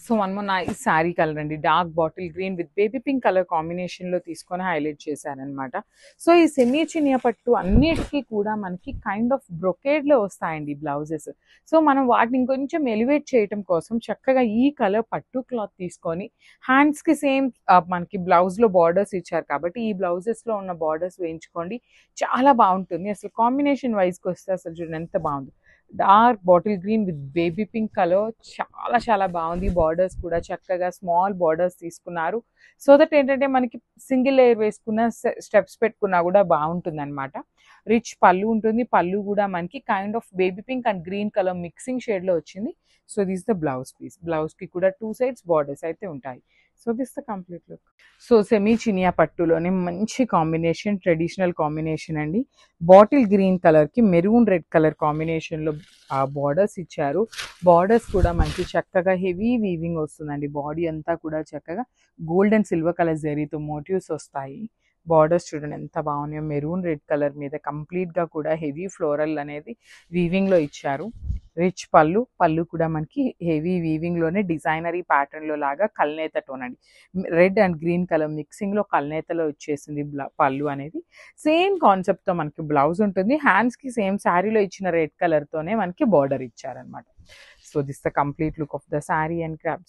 So one more nice sari colour అండి, dark bottle green with baby pink colour combination లో తీసుకొని highlight చేశారనమాట. So ఈ సెమీ చినియా పట్టు అన్నిటికీ కూడా మనకి కైండ్ ఆఫ్ బ్రొకేడ్ లో వస్తాయండి బ్లౌజెస్. సో మనం వాటిని ఇంకొంచెం ఎలివేట్ చేయడం కోసం చక్కగా ఈ కలర్ పట్టు క్లాత్ తీసుకొని హ్యాండ్స్ కి సేమ్ మనకి బ్లౌజ్ లో బార్డర్స్ ఇచ్చారు కాబట్టి ఈ బ్లౌజెస్ లో ఉన్న బార్డర్స్ వేయించుకోండి, చాలా బాగుంటుంది. అసలు కాంబినేషన్ వైజ్ కి వస్తే అసలు చూడండి ఎంత బాగుంది. Dark bottle green with baby pink colour, చాలా చాలా బాగుంది. బార్డర్స్ కూడా చక్కగా స్మాల్ బార్డర్స్ తీసుకున్నారు. సో దట్ ఏంటంటే మనకి సింగిల్ లేయర్ వేసుకున్న స్టెప్స్ పెట్టుకున్నా కూడా బాగుంటుంది అనమాట. రిచ్ పళ్ళు ఉంటుంది. పళ్ళు కూడా మనకి kind of baby pink and green colour mixing shade లో వచ్చింది. So this the blouse piece. Blouse కి కూడా 2 సైడ్స్ బార్డర్స్ అయితే ఉంటాయి. So this the complete look. So semi చినియా పట్టులోనే మంచి కాంబినేషన్, ట్రెడిషనల్ కాంబినేషన్ అండి. బాటిల్ గ్రీన్ కలర్ కి మెరూన్ రెడ్ కలర్ కాంబినేషన్ లో ఆ బార్డర్స్ ఇచ్చారు. బార్డర్స్ కూడా మనకి చక్కగా హెవీ వీవింగ్ వస్తుందండి. బాడీ అంతా కూడా చక్కగా గోల్డ్ అండ్ సిల్వర్ కలర్ జరీతో మోటివ్స్ వస్తాయి. బార్డర్స్ చూడండి ఎంత బాగున్నాయో. మెరూన్ రెడ్ కలర్ మీద కంప్లీట్ గా కూడా హెవీ ఫ్లోరల్ అనేది వీవింగ్ లో ఇచ్చారు. రిచ్ పళ్ళు. పళ్ళు కూడా మనకి హెవీ వీవింగ్ లోనే డిజైనరీ ప్యాటర్న్ లో లాగా కల్నేత టోన్ అండి. Red and green colour mixing లో కల్నేతలో వచ్చేసింది పళ్ళు అనేది. సేమ్ కాన్సెప్ట్ తో మనకి బ్లౌజ్ ఉంటుంది. హ్యాండ్స్ కి సేమ్ శారీలో ఇచ్చిన రెడ్ కలర్ తోనే మనకి బార్డర్ ఇచ్చారనమాట. So this the complete look of the sari and craft.